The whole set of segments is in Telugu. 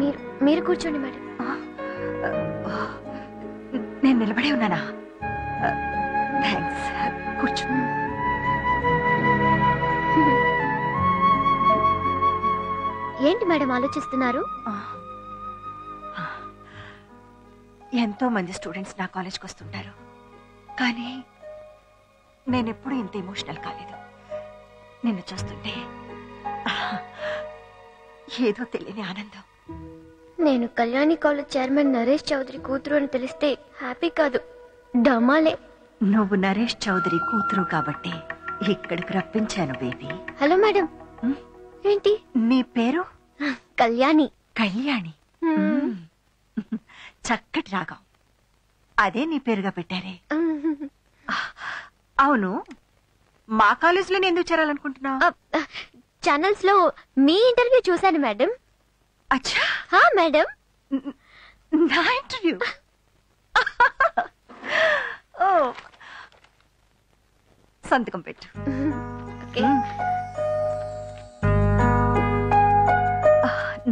మీరు మీరు కూర్చోండి మేడం. నేను నిలబడే ఉన్నానా? థ్యాంక్స్. కూర్చో. ఏంటి మేడం ఆలోచిస్తున్నారు? ఎంతో మంది స్టూడెంట్స్ నా కాలేజ్కి వస్తుంటారు, కానీ నేనెప్పుడు ఇంత ఎమోషనల్ కాలేదు. నిన్ను చూస్తుంటే ఏదో తెలియని ఆనందం. నేను కళ్యాణి కాలేజ్ చైర్మన్ నరేష్ చౌదరి కూతురు అని తెలిస్తే హ్యాపీ కాదు, డమాలే. నువ్వు నరేష్ చౌదరి కూతురు కాబట్టి ఇక్కడికి రప్పించాను బేబీ. Hello madam. ఏంటి నీ పేరు? కళ్యాణి. కళ్యాణి. చక్కటి రాగం. అదే నీ పేరుగా పెట్టారే. అవును, మా కాలేజీలో ఎందుకు చేరాలనుకుంటున్నావు? ఛానల్స్ లో మీ ఇంటర్వ్యూ చూశాను మేడం. అచ్చా. హా మేడం. నా ఇంటర్వ్యూ? ఓ, సంతకం పెట్టు.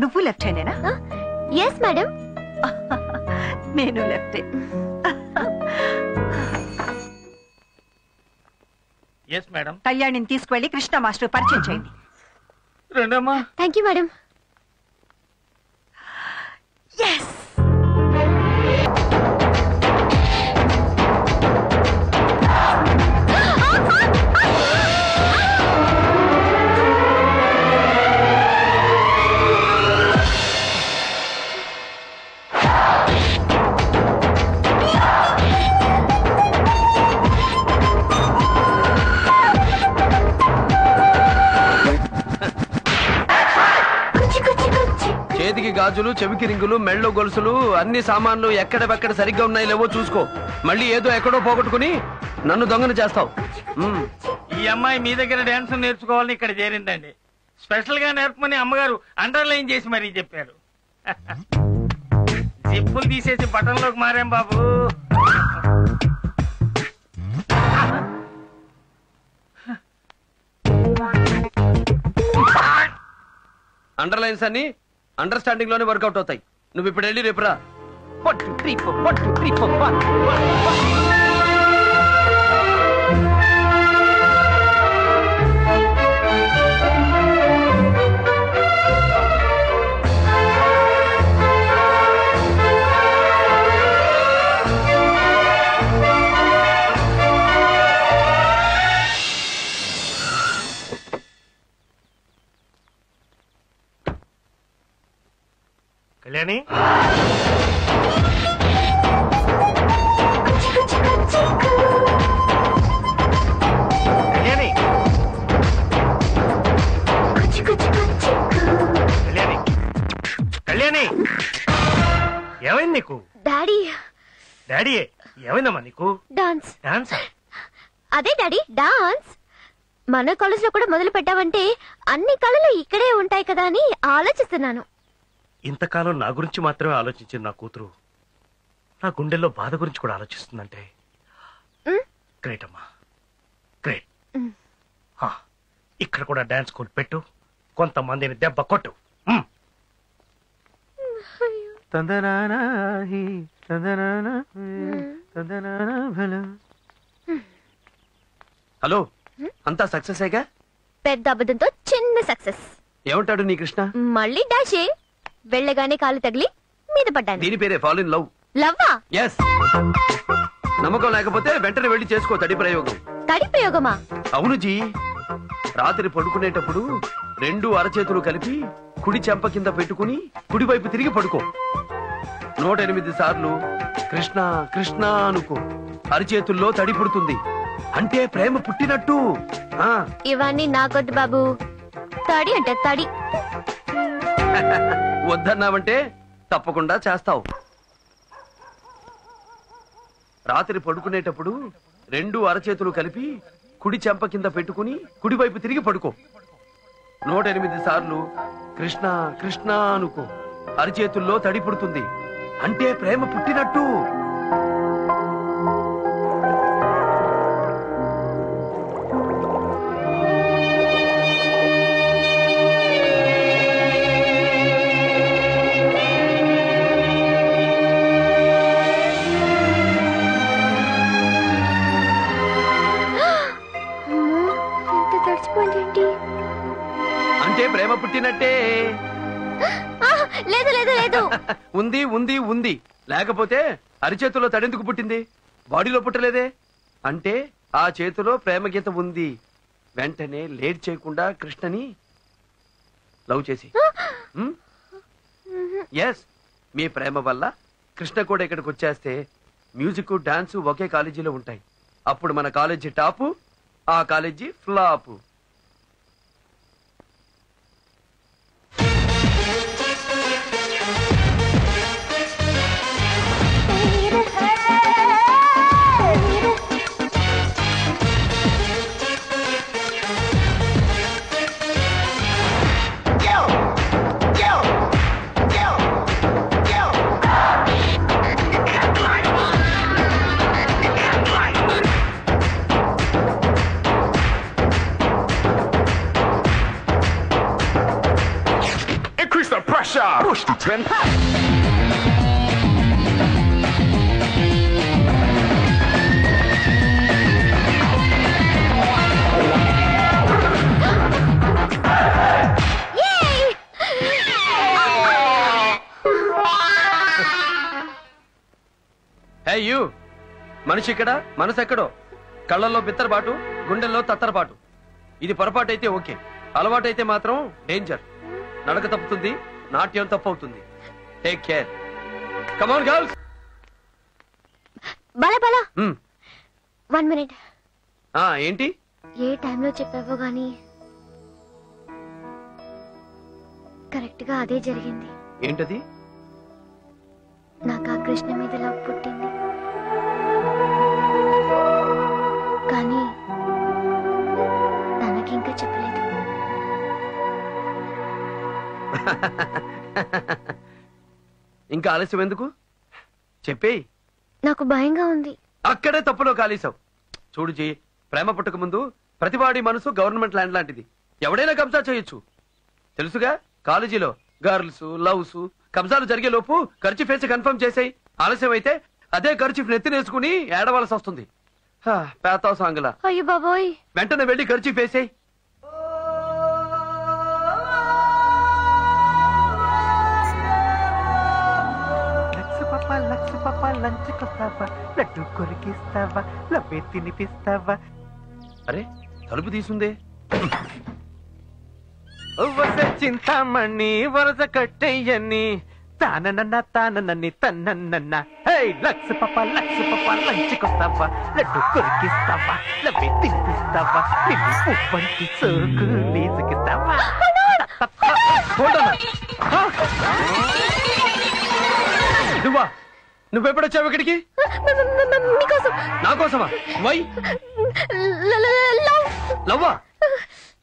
నువ్వు లెఫ్ట్ హ్యాండేనా? Yes madam. నేను లెఫ్ట్. Yes madam. కళ్యాణిని తీసుకువెళ్ళి కృష్ణ మాస్టర్ పరిచయం చేయండి. రండమ్మా. Thank you madam. ఎస్. చేతికి గాజులు, చెవికి రింగులు, మెళ్ళో గొలుసులు, అన్ని సామాన్లు ఎక్కడెక్కడ సరిగ్గా ఉన్నాయి లేవో చూసుకో. మళ్ళీ ఏదో ఎక్కడో పోగొట్టుకుని నన్ను దొంగను చేస్తావు. ఈ అమ్మాయి మీ దగ్గర డాన్స్ నేర్చుకోవాలని ఇక్కడ చేరిందండి. స్పెషల్ గా నేర్పమని అమ్మగారు అండర్లైన్ చేసి మరీ చెప్పారు. జిప్పులు తీసేసి బటన్లోకి మారాం బాబు. అండర్లైన్స్ అన్ని అండర్స్టాండింగ్ లోనే వర్కౌట్ అవుతాయి. నువ్వు ఇప్పుడు వెళ్ళి రేపురా. కళ్యాణి, కళ్యాణి, కళ్యాణి, కళ్యాణి, ఏమైంది నీకు? డాడీ. డాడీ ఏమైందమ్మా నీకు? డాన్స్. డాన్స్? అదే డాడీ, డాన్స్. మన కాలేజ్ లో కూడా మొదలు పెట్టావంటే అన్ని కళలు ఇక్కడే ఉంటాయి కదా అని ఆలోచిస్తున్నాను. ఇంతకాలం నా గురించి మాత్రమే ఆలోచించిన నా కూతురు నా గుండెల్లో బాధ గురించి కూడా ఆలోచిస్తుందంటే గ్రేట్ అమ్మా, గ్రేట్. ఇక్కడ కూడా డాన్స్ స్కూల్ పెట్టు, కొంతమందిని దెబ్బ కొట్టు. హలో, అంతా సక్సెస్ ఏగా? పెద్ద అబద్ధంతో చిన్న సక్సెస్. ఏమంటాడు నీ కృష్ణ? మళ్ళీ డాషే. వెళ్ళగానే కాలు తగిలి మీద పడ్డాను. దీని పేరే ఫాల్ ఇన్ లవ్. లవ్వా? ఎస్. నమ్మకం లేకపోతే వెంటనే వెళ్ళి చేసుకో తడి ప్రయోగం. తడి ప్రయోగమా? అవును జీ. రాత్రి పడుకునేటప్పుడు రెండు అరచేతులు కలిపి కుడి చెంప కింద పెట్టుకుని కుడివైపు తిరిగి పడుకో. 108 సార్లు కృష్ణ కృష్ణ అనుకో. అరచేతుల్లో తడి పుడుతుంది, అంటే ప్రేమ పుట్టినట్టు. ఇవన్నీ నాకొద్దు బాబు. తడి అంటే తడి. వద్దన్నావంటే తప్పకుండా చేస్తావు. రాత్రి పడుకునేటప్పుడు రెండు అరచేతులు కలిపి కుడి చెంప కింద పెట్టుకుని కుడివైపు తిరిగి పడుకో. 108 సార్లు కృష్ణ కృష్ణ అనుకో. అరచేతుల్లో తడి పుడుతుంది, అంటే ప్రేమ పుట్టినట్టు. ప్రేమ పుట్టినట్టే. లేదు లేదు లేదు. ఉంది ఉంది ఉంది. లేకపోతే అరిచేతుల్లో తడెందుకు పుట్టింది? బాడీలో పుట్టలేదే. అంటే ఆ చేతిలో ప్రేమ గీత ఉంది. వెంటనే లేట్ చేయకుండా కృష్ణని లవ్ చేసి. ఎస్, మీ ప్రేమ వల్ల కృష్ణ కూడా ఇక్కడికి వచ్చేస్తే మ్యూజిక్ డాన్స్ ఒకే కాలేజీలో ఉంటాయి. అప్పుడు మన కాలేజీ టాపు, ఆ college flop. Increase the pressure. Push to 10. Hey you, మనిషి ఇక్కడ, మనసు ఎక్కడో. కళ్ళల్లో బిత్తరబాటు, గుండెల్లో తత్తరబాటు. ఇది పొరపాటు అయితే ఓకే, అలవాటైతే మాత్రం డేంజర్. నడక తప్పుతుంది, నాట్యం తప్పవుతుంది. Take care. Come on girls. Bala Bala 1 minute. ఏంటి? ఏ టైంలో చెప్పావో గానీ కరెక్ట్ గా అదే జరిగింది. ఏంటది? నాకు ఆ కృష్ణ మీద లవ్ పుట్టింది. కానీ తనకింకా చెప్పలేదు. ఇంకా ఆలస్యం ఎందుకు? చెప్పేయ్. నాకు భయంగా ఉంది. అక్కడే తప్పులో కాలేసావు. చూడుజీ, ప్రేమ పుట్టక ముందు ప్రతివాడి మనసు గవర్నమెంట్ ల్యాండ్ లాంటిది. ఎవడైనా కబ్జా చేయొచ్చు. తెలుసుగా, కాలేజీలో గర్ల్స్ లవ్స్ కబ్జాలు జరిగే లోపు ఖర్చు ఫేసి కన్ఫర్మ్ చేసాయి. ఆలస్యం అయితే అదే ఖర్చు నెత్తినేసుకుని ఏడవలసి వస్తుంది. పేతావు సాంగులా. అయ్యో బాబోయ్. వెంటనే వెళ్ళి ఖర్చు ఫేసాయి. లక్స్ పాప లంచ్ కొస్తావా, లడ్డు కొరికిస్తావా, లవ్వే తినిపిస్తావా. అరే, తలుపు తీసుందే. చింతామణి వరస కట్టయ్యని తాననన్న తన్నన్న. హే లక్స్ పాప లంచ్ కొస్తావా, లడ్డు కొరికిస్తావా, లవ్వే తినిపిస్తావా, నిన్ను ఉప్పంటి సోకు లేసుకిస్తావా. నువ్వా? నువ్వెప్పుడొచ్చావు ఇక్కడికి? నా కోసమా? వై లవ్వా?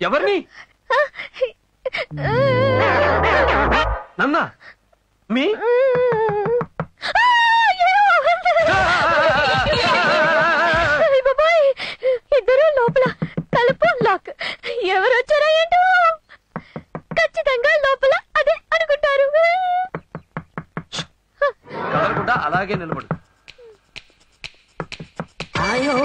ఎవరిని? నన్నా? మీ ఇద్దరు లోపల, తలుపు లాక్. ఎవరు వచ్చారా ఏంటో? ఖచ్చితంగా లోపల అదే అనుకుంటారు. కదలకుండా అలాగే నిలబడు. ఆయో